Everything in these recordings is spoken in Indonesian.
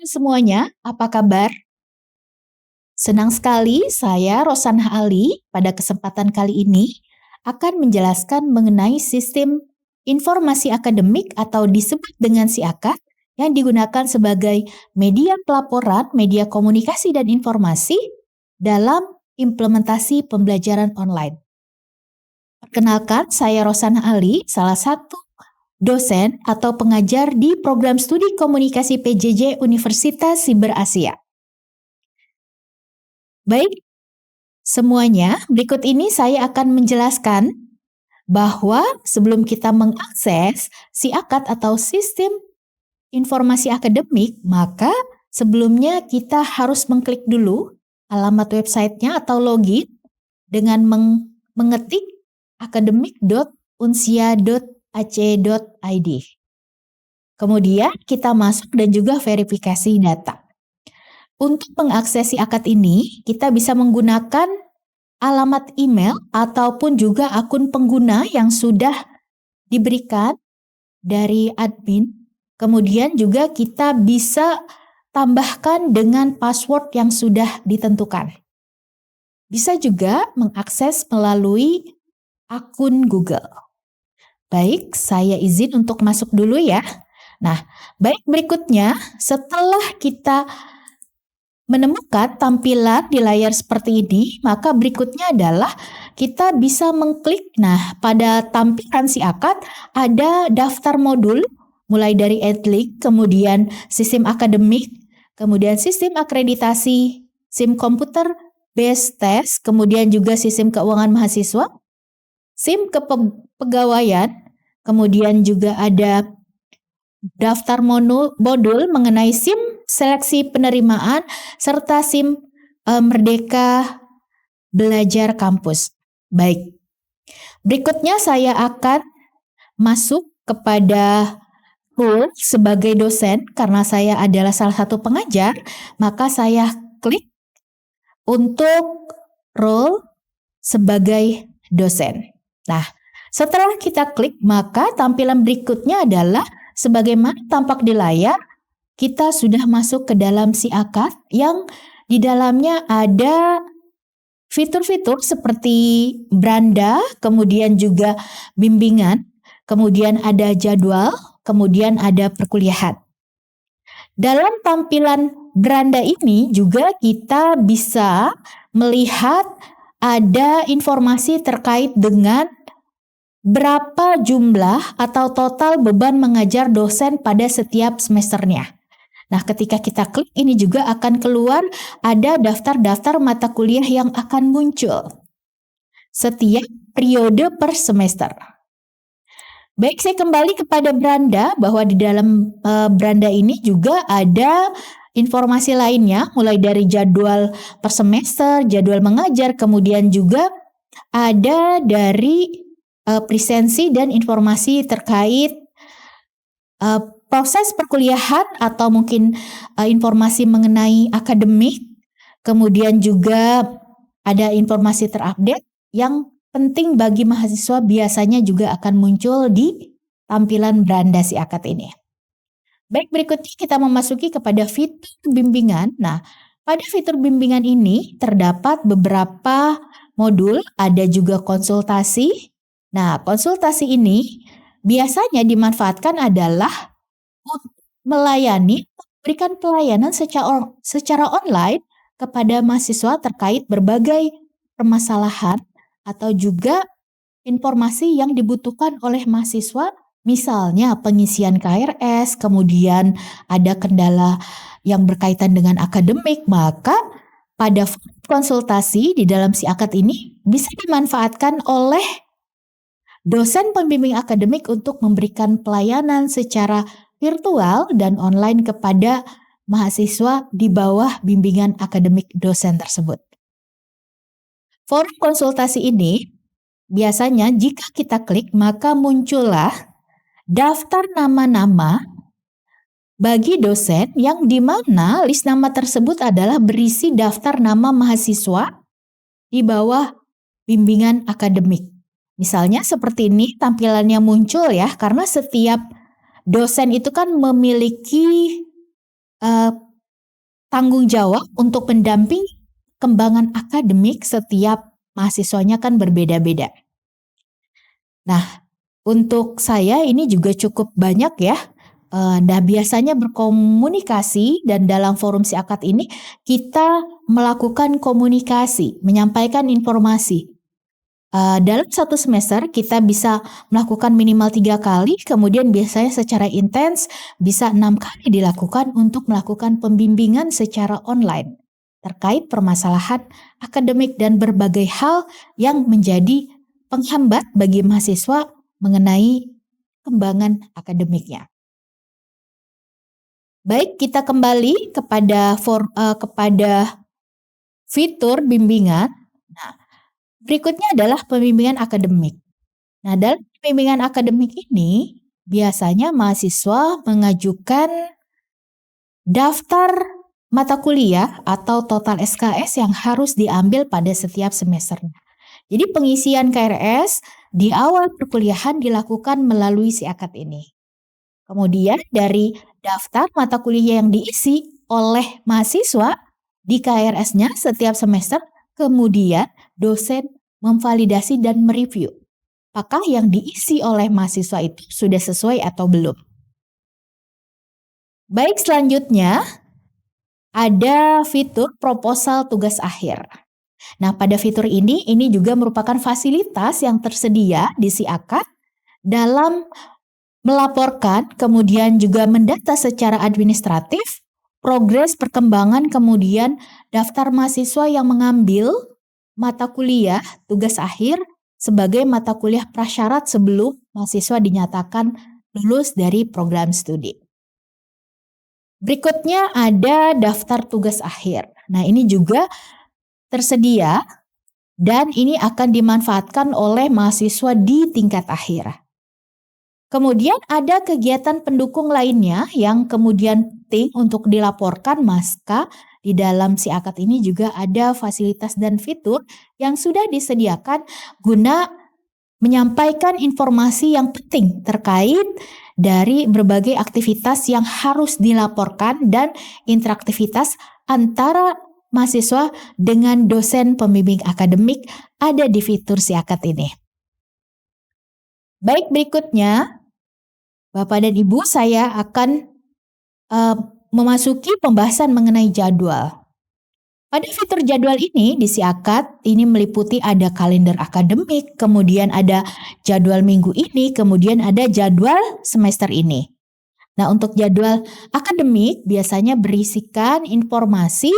semuanya, apa kabar? Senang sekali saya Rosanah Ali pada kesempatan kali ini akan menjelaskan mengenai sistem informasi akademik atau disebut dengan SIAKA yang digunakan sebagai media pelaporan, media komunikasi dan informasi dalam implementasi pembelajaran online. Perkenalkan, saya Rosanah Ali, salah satu dosen atau pengajar di program studi komunikasi PJJ Universitas Siber Asia. Baik, semuanya, berikut ini saya akan menjelaskan bahwa sebelum kita mengakses SIAKAT atau Sistem Informasi Akademik, maka sebelumnya kita harus mengklik dulu alamat websitenya atau login dengan mengetik academic.unsia.ac.id. Kemudian kita masuk dan juga verifikasi data. Untuk mengakses SIAKAT ini, kita bisa menggunakan alamat email ataupun juga akun pengguna yang sudah diberikan dari admin. Kemudian juga kita bisa tambahkan dengan password yang sudah ditentukan. Bisa juga mengakses melalui akun Google. Baik, saya izin untuk masuk dulu ya. Nah, baik, berikutnya setelah kita menemukan tampilan di layar seperti ini, maka berikutnya adalah kita bisa mengklik. Nah, pada tampilan SIAKAT ada daftar modul, mulai dari Edlink, kemudian sistem akademik, kemudian sistem akreditasi, SIM komputer, base test, kemudian juga sistem keuangan mahasiswa, SIM kepegawaian, kemudian juga ada daftar modul mengenai SIM seleksi penerimaan, serta SIM Merdeka Belajar Kampus. Baik, berikutnya saya akan masuk kepada role sebagai dosen. Karena saya adalah salah satu pengajar, maka saya klik untuk role sebagai dosen. Nah, setelah kita klik, maka tampilan berikutnya adalah sebagaimana tampak di layar, kita sudah masuk ke dalam SIAKAT yang di dalamnya ada fitur-fitur seperti beranda, kemudian juga bimbingan, kemudian ada jadwal, kemudian ada perkuliahan. Dalam tampilan beranda ini juga kita bisa melihat ada informasi terkait dengan berapa jumlah atau total beban mengajar dosen pada setiap semesternya. Nah, ketika kita klik ini juga akan keluar ada daftar-daftar mata kuliah yang akan muncul setiap periode per semester. Baik, saya kembali kepada beranda bahwa di dalam beranda ini juga ada informasi lainnya mulai dari jadwal per semester, jadwal mengajar, kemudian juga ada dari presensi dan informasi terkait proses perkuliahan atau mungkin informasi mengenai akademik, kemudian juga ada informasi terupdate yang penting bagi mahasiswa biasanya juga akan muncul di tampilan beranda SIAKAT ini. Baik, berikutnya kita memasuki kepada fitur bimbingan. Nah, pada fitur bimbingan ini terdapat beberapa modul, ada juga konsultasi. Nah, konsultasi ini biasanya dimanfaatkan adalah untuk melayani, memberikan pelayanan secara online kepada mahasiswa terkait berbagai permasalahan atau juga informasi yang dibutuhkan oleh mahasiswa, misalnya pengisian KRS, kemudian ada kendala yang berkaitan dengan akademik, maka pada konsultasi di dalam SIAKAT ini bisa dimanfaatkan oleh dosen pembimbing akademik untuk memberikan pelayanan secara virtual dan online kepada mahasiswa di bawah bimbingan akademik dosen tersebut. Forum konsultasi ini biasanya jika kita klik maka muncullah daftar nama-nama bagi dosen yang di mana list nama tersebut adalah berisi daftar nama mahasiswa di bawah bimbingan akademik. Misalnya seperti ini tampilannya muncul ya, karena setiap dosen itu kan memiliki tanggung jawab untuk mendampingi kembangan akademik setiap mahasiswanya kan berbeda-beda. Nah, untuk saya ini juga cukup banyak ya. Nah, biasanya berkomunikasi dan dalam forum siakat ini kita melakukan komunikasi, menyampaikan informasi. Dalam satu semester kita bisa melakukan minimal 3 kali, kemudian biasanya secara intens bisa 6 kali dilakukan untuk melakukan pembimbingan secara online terkait permasalahan akademik dan berbagai hal yang menjadi penghambat bagi mahasiswa mengenai kembangan akademiknya. Baik, kita kembali kepada fitur bimbingan. Nah, berikutnya adalah pembimbingan akademik. Nah, dalam pembimbingan akademik ini biasanya mahasiswa mengajukan daftar mata kuliah atau total SKS yang harus diambil pada setiap semesternya. Jadi pengisian KRS di awal perkuliahan dilakukan melalui siakat ini. Kemudian dari daftar mata kuliah yang diisi oleh mahasiswa di KRS-nya setiap semester, kemudian dosen memvalidasi dan mereview apakah yang diisi oleh mahasiswa itu sudah sesuai atau belum. Baik, selanjutnya ada fitur proposal tugas akhir. Nah, pada fitur ini juga merupakan fasilitas yang tersedia di siakat dalam melaporkan, kemudian juga mendata secara administratif, progres perkembangan, kemudian daftar mahasiswa yang mengambil mata kuliah tugas akhir sebagai mata kuliah prasyarat sebelum mahasiswa dinyatakan lulus dari program studi. Berikutnya ada daftar tugas akhir. Nah, ini juga tersedia dan ini akan dimanfaatkan oleh mahasiswa di tingkat akhir. Kemudian ada kegiatan pendukung lainnya yang kemudian penting untuk dilaporkan, maka di dalam siakat ini juga ada fasilitas dan fitur yang sudah disediakan guna menyampaikan informasi yang penting terkait dari berbagai aktivitas yang harus dilaporkan dan interaktivitas antara mahasiswa dengan dosen pembimbing akademik ada di fitur siakat ini. Baik, berikutnya Bapak dan Ibu, saya akan memasuki pembahasan mengenai jadwal. Pada fitur jadwal ini di siakat ini meliputi ada kalender akademik, kemudian ada jadwal minggu ini, kemudian ada jadwal semester ini. Nah, untuk jadwal akademik biasanya berisikan informasi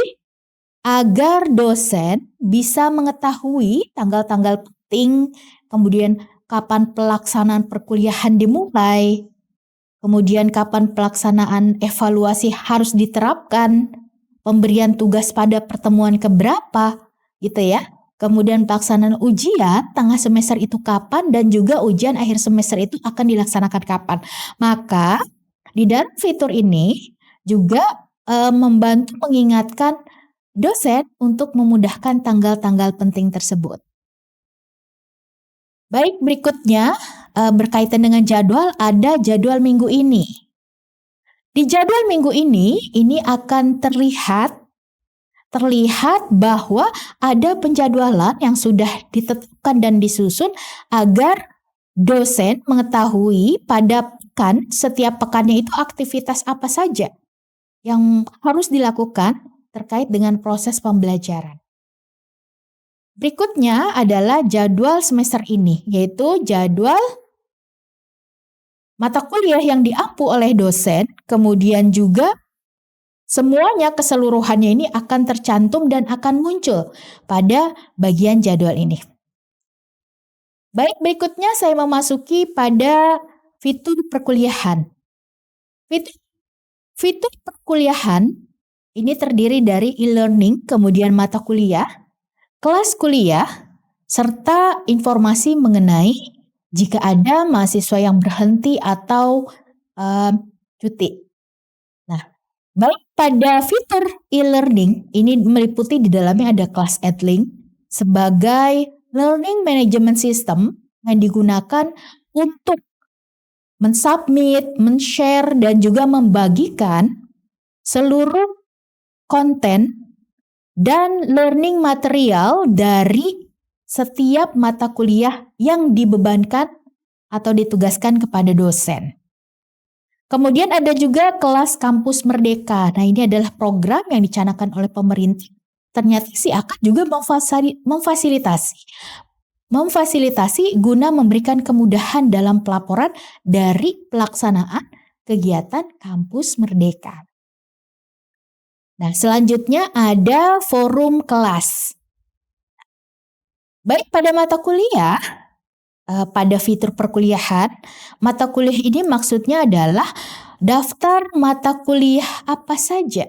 agar dosen bisa mengetahui tanggal-tanggal penting, kemudian kapan pelaksanaan perkuliahan dimulai, kemudian kapan pelaksanaan evaluasi harus diterapkan, pemberian tugas pada pertemuan keberapa, gitu ya. Kemudian pelaksanaan ujian tengah semester itu kapan dan juga ujian akhir semester itu akan dilaksanakan kapan. Maka di dalam fitur ini juga membantu mengingatkan dosen untuk memudahkan tanggal-tanggal penting tersebut. Baik, berikutnya berkaitan dengan jadwal, ada jadwal minggu ini. Di jadwal minggu ini akan terlihat bahwa ada penjadwalan yang sudah ditetapkan dan disusun agar dosen mengetahui pada setiap pekannya itu aktivitas apa saja yang harus dilakukan terkait dengan proses pembelajaran. Berikutnya adalah jadwal semester ini, yaitu jadwal mata kuliah yang diampu oleh dosen, kemudian juga semuanya keseluruhannya ini akan tercantum dan akan muncul pada bagian jadwal ini. Baik, berikutnya saya memasuki pada fitur perkuliahan. Fitur perkuliahan ini terdiri dari e-learning, kemudian mata kuliah, kelas kuliah, serta informasi mengenai jika ada mahasiswa yang berhenti atau cuti. Nah, baik pada fitur e-learning ini meliputi di dalamnya ada kelas Edlink sebagai learning management system yang digunakan untuk mensubmit, men-share dan juga membagikan seluruh konten dan learning material dari setiap mata kuliah yang dibebankan atau ditugaskan kepada dosen. Kemudian ada juga kelas Kampus Merdeka. Nah, ini adalah program yang dicanangkan oleh pemerintah. Ternyata si akad juga memfasilitasi guna memberikan kemudahan dalam pelaporan dari pelaksanaan kegiatan Kampus Merdeka. Nah, selanjutnya ada forum kelas. Baik pada mata kuliah, pada fitur perkuliahan, mata kuliah ini maksudnya adalah daftar mata kuliah apa saja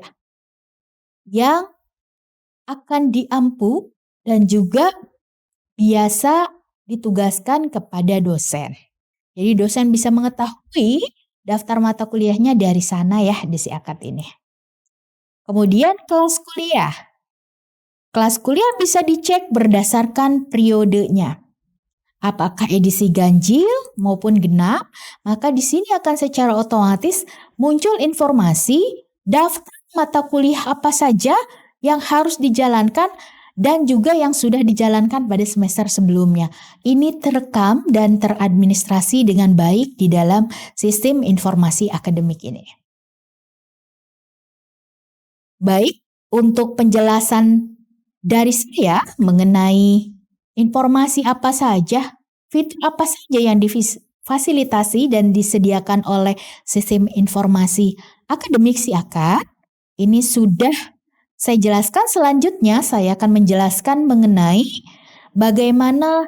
yang akan diampu dan juga biasa ditugaskan kepada dosen. Jadi dosen bisa mengetahui daftar mata kuliahnya dari sana ya di si akad ini. Kemudian kelas kuliah. Kelas kuliah bisa dicek berdasarkan periodenya. Apakah edisi ganjil maupun genap, maka di sini akan secara otomatis muncul informasi daftar mata kuliah apa saja yang harus dijalankan dan juga yang sudah dijalankan pada semester sebelumnya. Ini terekam dan teradministrasi dengan baik di dalam sistem informasi akademik ini. Baik, untuk penjelasan dari saya mengenai informasi apa saja, fitur apa saja yang difasilitasi dan disediakan oleh sistem informasi akademik si akad, ini sudah saya jelaskan. Selanjutnya saya akan menjelaskan mengenai bagaimana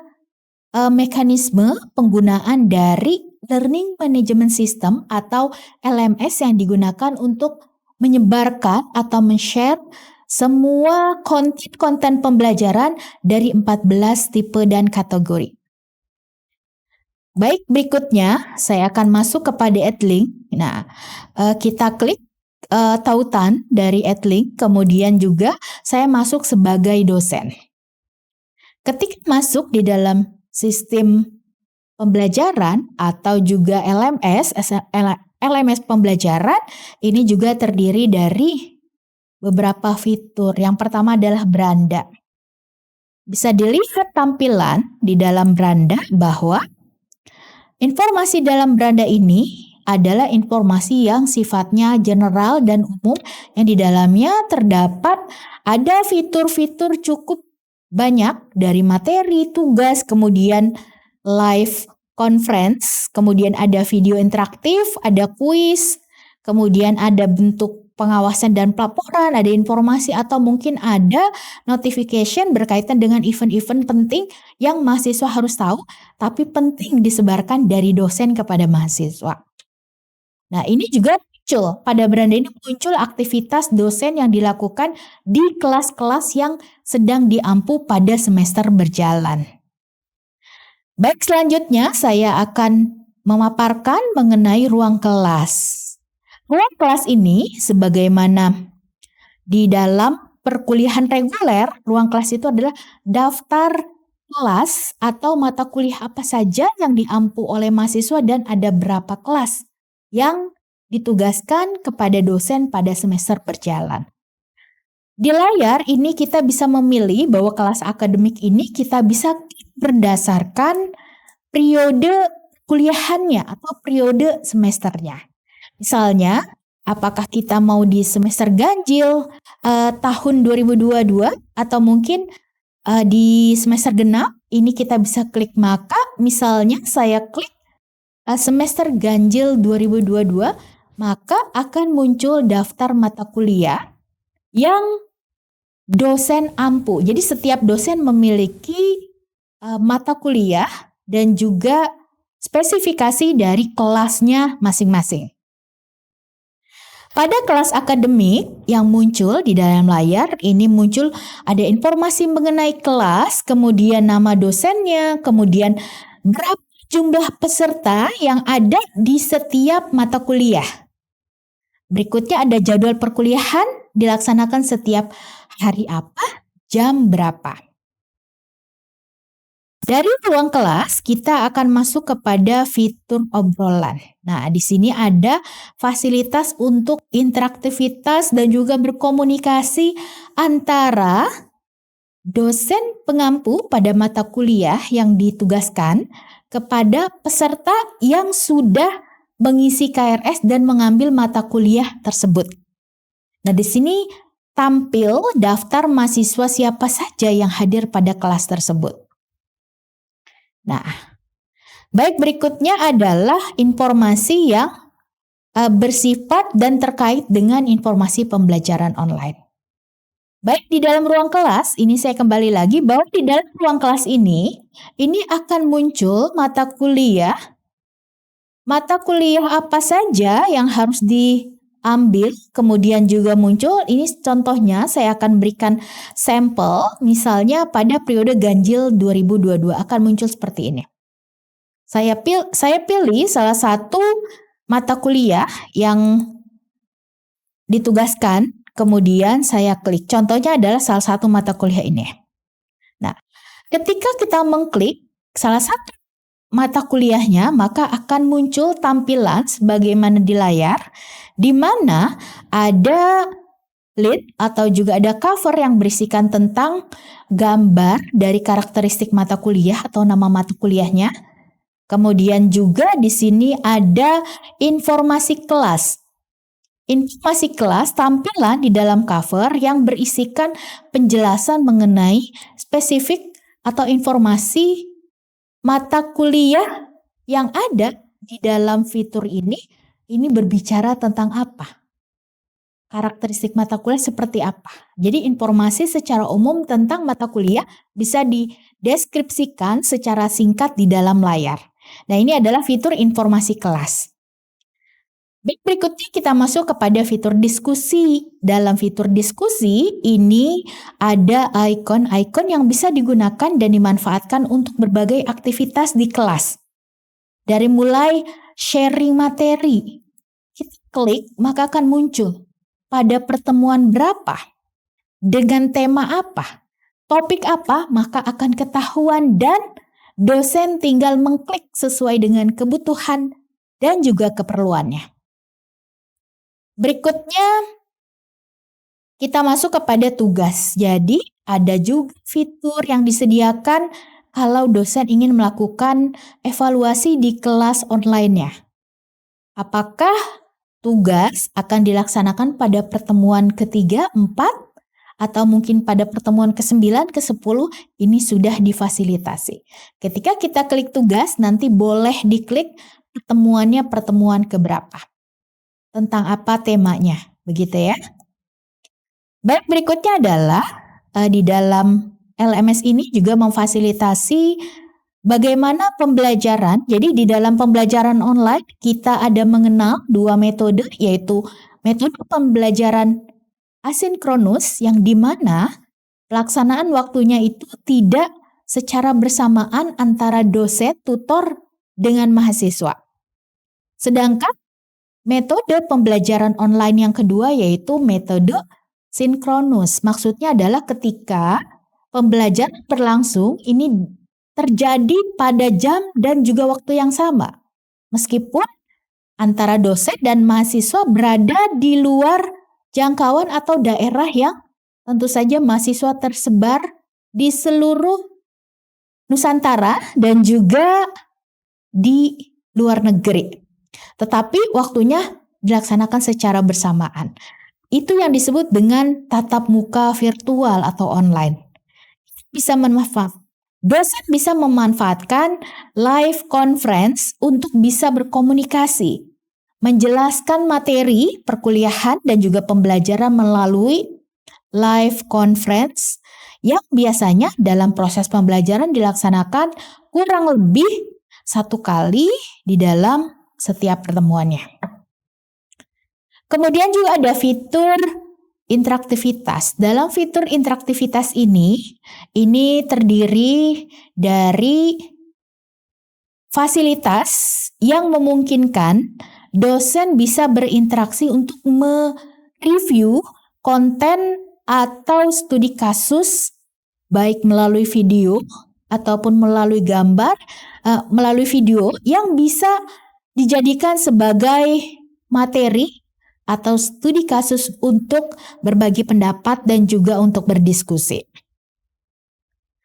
mekanisme penggunaan dari Learning Management System atau LMS yang digunakan untuk menyebarkan atau men-share semua konten pembelajaran dari 14 tipe dan kategori. Baik, berikutnya saya akan masuk kepada Edlink. Nah, kita klik tautan dari Edlink, kemudian juga saya masuk sebagai dosen. Ketika masuk di dalam sistem pembelajaran atau juga LMS pembelajaran, ini juga terdiri dari beberapa fitur. Yang pertama adalah beranda. Bisa dilihat tampilan di dalam beranda bahwa informasi dalam beranda ini adalah informasi yang sifatnya general dan umum yang di dalamnya terdapat ada fitur-fitur cukup banyak dari materi, tugas, kemudian live conference, kemudian ada video interaktif, ada kuis, kemudian ada bentuk pengawasan dan pelaporan, ada informasi atau mungkin ada notification berkaitan dengan event-event penting yang mahasiswa harus tahu, tapi penting disebarkan dari dosen kepada mahasiswa. Nah, ini juga muncul, pada beranda ini muncul aktivitas dosen yang dilakukan di kelas-kelas yang sedang diampu pada semester berjalan. Baik, selanjutnya saya akan memaparkan mengenai ruang kelas. Ruang kelas ini sebagaimana di dalam perkuliahan reguler, ruang kelas itu adalah daftar kelas atau mata kuliah apa saja yang diampu oleh mahasiswa dan ada berapa kelas yang ditugaskan kepada dosen pada semester berjalan. Di layar ini kita bisa memilih bahwa kelas akademik ini kita bisa berdasarkan periode kuliahannya atau periode semesternya. Misalnya, apakah kita mau di semester ganjil tahun 2022 atau mungkin di semester genap, ini kita bisa klik maka. Misalnya saya klik semester ganjil 2022, maka akan muncul daftar mata kuliah yang dosen ampu. Jadi setiap dosen memiliki mata kuliah dan juga spesifikasi dari kelasnya masing-masing. Pada kelas akademik yang muncul di dalam layar, ini muncul ada informasi mengenai kelas, kemudian nama dosennya, kemudian berapa jumlah peserta yang ada di setiap mata kuliah. Berikutnya ada jadwal perkuliahan dilaksanakan setiap hari apa, jam berapa. Dari ruang kelas, kita akan masuk kepada fitur obrolan. Nah, di sini ada fasilitas untuk interaktivitas dan juga berkomunikasi antara dosen pengampu pada mata kuliah yang ditugaskan kepada peserta yang sudah mengisi KRS dan mengambil mata kuliah tersebut. Nah, di sini tampil daftar mahasiswa siapa saja yang hadir pada kelas tersebut. Nah, baik, berikutnya adalah informasi yang bersifat dan terkait dengan informasi pembelajaran online. Baik, di dalam ruang kelas, ini saya kembali lagi bahwa di dalam ruang kelas ini akan muncul mata kuliah apa saja yang harus diambil, kemudian juga muncul, ini contohnya saya akan berikan sampel, misalnya pada periode ganjil 2022 akan muncul seperti ini. Saya pilih salah satu mata kuliah yang ditugaskan, kemudian saya klik. Contohnya adalah salah satu mata kuliah ini. Nah, ketika kita mengklik salah satu mata kuliahnya, maka akan muncul tampilan sebagaimana di layar, di mana ada lead atau juga ada cover yang berisikan tentang gambar dari karakteristik mata kuliah atau nama mata kuliahnya. Kemudian juga di sini ada informasi kelas. Informasi kelas tampilan di dalam cover yang berisikan penjelasan mengenai spesifik atau informasi mata kuliah yang ada di dalam fitur ini berbicara tentang apa? Karakteristik mata kuliah seperti apa? Jadi informasi secara umum tentang mata kuliah bisa dideskripsikan secara singkat di dalam layar. Nah, ini adalah fitur informasi kelas. Baik, berikutnya kita masuk kepada fitur diskusi. Dalam fitur diskusi ini ada ikon-ikon yang bisa digunakan dan dimanfaatkan untuk berbagai aktivitas di kelas. Dari mulai sharing materi, kita klik maka akan muncul pada pertemuan berapa, dengan tema apa, topik apa, maka akan ketahuan dan dosen tinggal mengklik sesuai dengan kebutuhan dan juga keperluannya. Berikutnya kita masuk kepada tugas. Jadi ada juga fitur yang disediakan kalau dosen ingin melakukan evaluasi di kelas online-nya. Apakah tugas akan dilaksanakan pada pertemuan ketiga, 4, atau mungkin pada pertemuan ke-9, ke-10, ini sudah difasilitasi. Ketika kita klik tugas, nanti boleh diklik pertemuan keberapa. Tentang apa temanya, begitu ya. Baik, berikutnya adalah di dalam LMS ini juga memfasilitasi bagaimana pembelajaran. Jadi di dalam pembelajaran online kita ada mengenal 2 metode, yaitu metode pembelajaran asinkronus yang dimana pelaksanaan waktunya itu tidak secara bersamaan antara dosen, tutor dengan mahasiswa. Sedangkan metode pembelajaran online yang kedua yaitu metode sinkronus. Maksudnya adalah ketika pembelajaran berlangsung ini terjadi pada jam dan juga waktu yang sama. Meskipun antara dosen dan mahasiswa berada di luar jangkauan atau daerah yang tentu saja mahasiswa tersebar di seluruh Nusantara dan juga di luar negeri. Tetapi waktunya dilaksanakan secara bersamaan. Itu yang disebut dengan tatap muka virtual atau online. Dosen bisa memanfaatkan live conference untuk bisa berkomunikasi, menjelaskan materi perkuliahan dan juga pembelajaran melalui live conference yang biasanya dalam proses pembelajaran dilaksanakan kurang lebih 1 kali di dalam setiap pertemuannya. Kemudian juga ada fitur interaktivitas. Dalam fitur interaktivitas ini terdiri dari fasilitas yang memungkinkan dosen bisa berinteraksi untuk mereview konten atau studi kasus baik melalui video ataupun melalui gambar, melalui video yang bisa dijadikan sebagai materi atau studi kasus untuk berbagi pendapat dan juga untuk berdiskusi.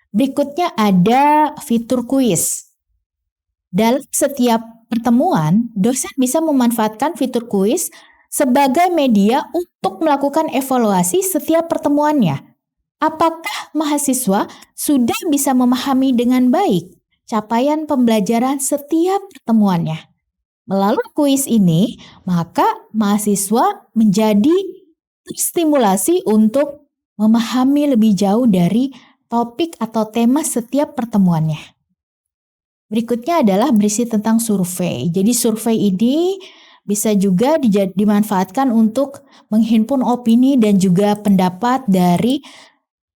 Berikutnya ada fitur kuis. Dalam setiap pertemuan, dosen bisa memanfaatkan fitur kuis sebagai media untuk melakukan evaluasi setiap pertemuannya. Apakah mahasiswa sudah bisa memahami dengan baik capaian pembelajaran setiap pertemuannya? Melalui kuis ini, maka mahasiswa menjadi terstimulasi untuk memahami lebih jauh dari topik atau tema setiap pertemuannya. Berikutnya adalah berisi tentang survei. Jadi survei ini bisa juga dimanfaatkan untuk menghimpun opini dan juga pendapat dari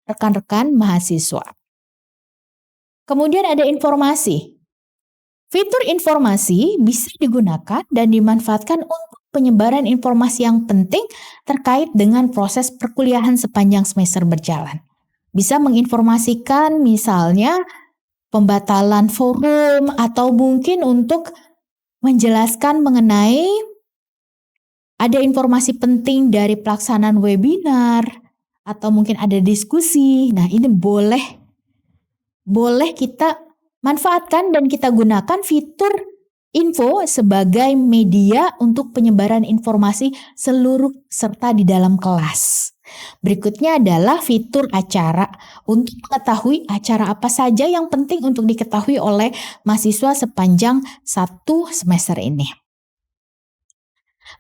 rekan-rekan mahasiswa. Kemudian ada informasi. Fitur informasi bisa digunakan dan dimanfaatkan untuk penyebaran informasi yang penting terkait dengan proses perkuliahan sepanjang semester berjalan. Bisa menginformasikan misalnya pembatalan forum atau mungkin untuk menjelaskan mengenai ada informasi penting dari pelaksanaan webinar atau mungkin ada diskusi. Nah, ini boleh kita manfaatkan dan kita gunakan fitur info sebagai media untuk penyebaran informasi seluruh serta di dalam kelas. Berikutnya adalah fitur acara untuk mengetahui acara apa saja yang penting untuk diketahui oleh mahasiswa sepanjang satu semester ini.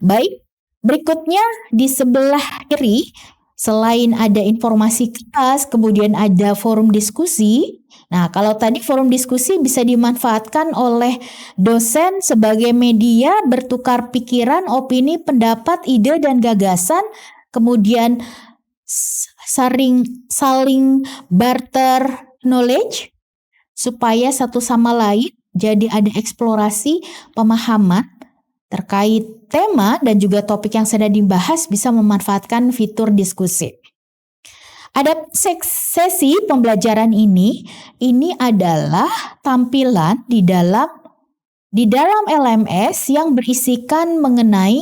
Baik, berikutnya di sebelah kiri, selain ada informasi kelas, kemudian ada forum diskusi. Nah, kalau tadi forum diskusi bisa dimanfaatkan oleh dosen sebagai media bertukar pikiran, opini, pendapat, ide, dan gagasan, kemudian saling barter knowledge supaya satu sama lain, jadi ada eksplorasi pemahaman terkait tema dan juga topik yang sedang dibahas, bisa memanfaatkan fitur diskusi. Ada sesi pembelajaran ini adalah tampilan di dalam LMS yang berisikan mengenai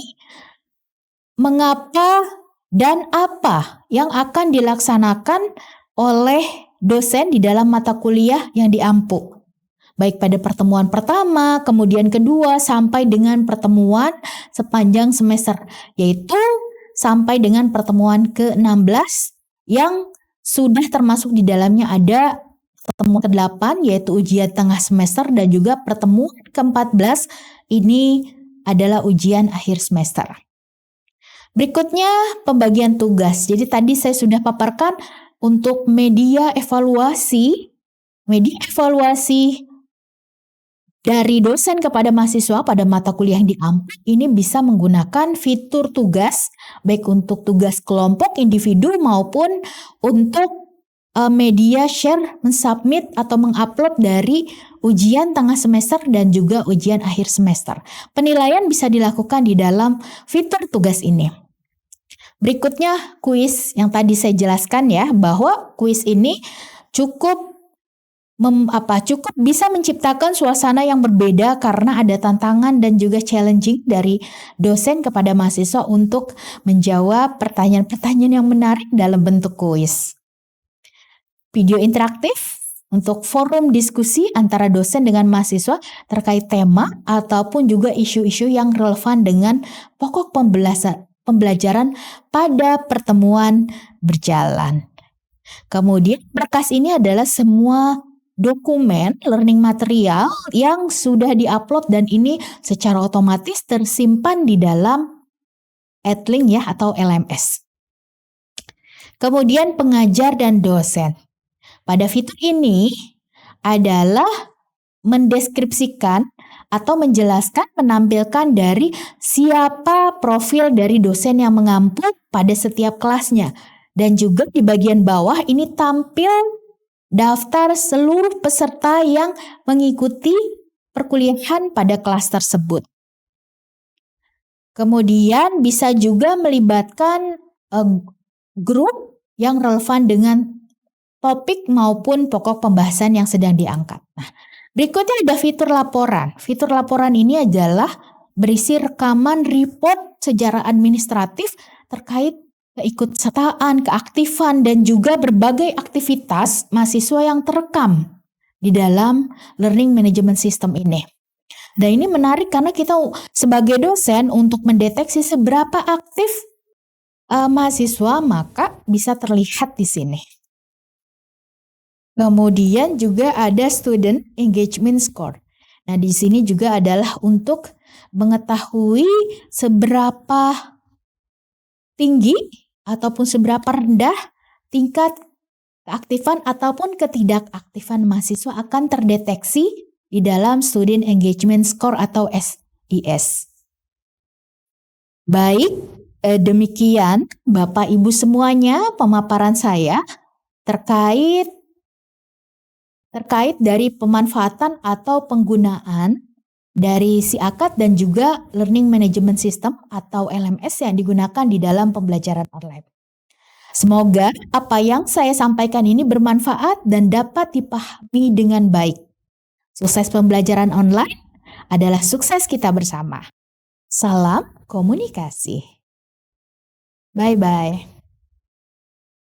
mengapa dan apa yang akan dilaksanakan oleh dosen di dalam mata kuliah yang diampu. Baik pada pertemuan pertama, kemudian kedua, sampai dengan pertemuan sepanjang semester, yaitu sampai dengan pertemuan ke-16 yang sudah termasuk di dalamnya ada pertemuan ke-8 yaitu ujian tengah semester dan juga pertemuan ke-14 ini adalah ujian akhir semester. Berikutnya pembagian tugas. Jadi tadi saya sudah paparkan untuk media evaluasi dari dosen kepada mahasiswa pada mata kuliah yang diampu ini bisa menggunakan fitur tugas baik untuk tugas kelompok individu maupun untuk media share, mensubmit atau mengupload dari ujian tengah semester dan juga ujian akhir semester. Penilaian bisa dilakukan di dalam fitur tugas ini. Berikutnya kuis yang tadi saya jelaskan ya, bahwa kuis ini cukup bisa menciptakan suasana yang berbeda karena ada tantangan dan juga challenging dari dosen kepada mahasiswa untuk menjawab pertanyaan-pertanyaan yang menarik dalam bentuk kuis. Video interaktif untuk forum diskusi antara dosen dengan mahasiswa terkait tema ataupun juga isu-isu yang relevan dengan pokok pembelajaran pada pertemuan berjalan. Kemudian berkas ini adalah semua dokumen learning material yang sudah diupload dan ini secara otomatis tersimpan di dalam Edlink ya atau LMS. Kemudian pengajar dan dosen. Pada fitur ini adalah mendeskripsikan atau menjelaskan, menampilkan dari siapa profil dari dosen yang mengampu pada setiap kelasnya. Dan juga di bagian bawah ini tampil daftar seluruh peserta yang mengikuti perkuliahan pada kelas tersebut. Kemudian bisa juga melibatkan grup yang relevan dengan topik maupun pokok pembahasan yang sedang diangkat. Nah, berikutnya ada fitur laporan. Fitur laporan ini adalah berisi rekaman report sejarah administratif terkait keikutsertaan, keaktifan, dan juga berbagai aktivitas mahasiswa yang terekam di dalam learning management system ini. Dan ini menarik karena kita sebagai dosen untuk mendeteksi seberapa aktif mahasiswa, maka bisa terlihat di sini. Kemudian juga ada student engagement score. Nah, di sini juga adalah untuk mengetahui seberapa tinggi ataupun seberapa rendah tingkat keaktifan ataupun ketidakaktifan mahasiswa akan terdeteksi di dalam student engagement score atau SDS. Baik, demikian Bapak Ibu semuanya pemaparan saya terkait dari pemanfaatan atau penggunaan dari SIAKAD dan juga Learning Management System atau LMS yang digunakan di dalam pembelajaran online. Semoga apa yang saya sampaikan ini bermanfaat dan dapat dipahami dengan baik. Sukses pembelajaran online adalah sukses kita bersama. Salam komunikasi. Bye-bye.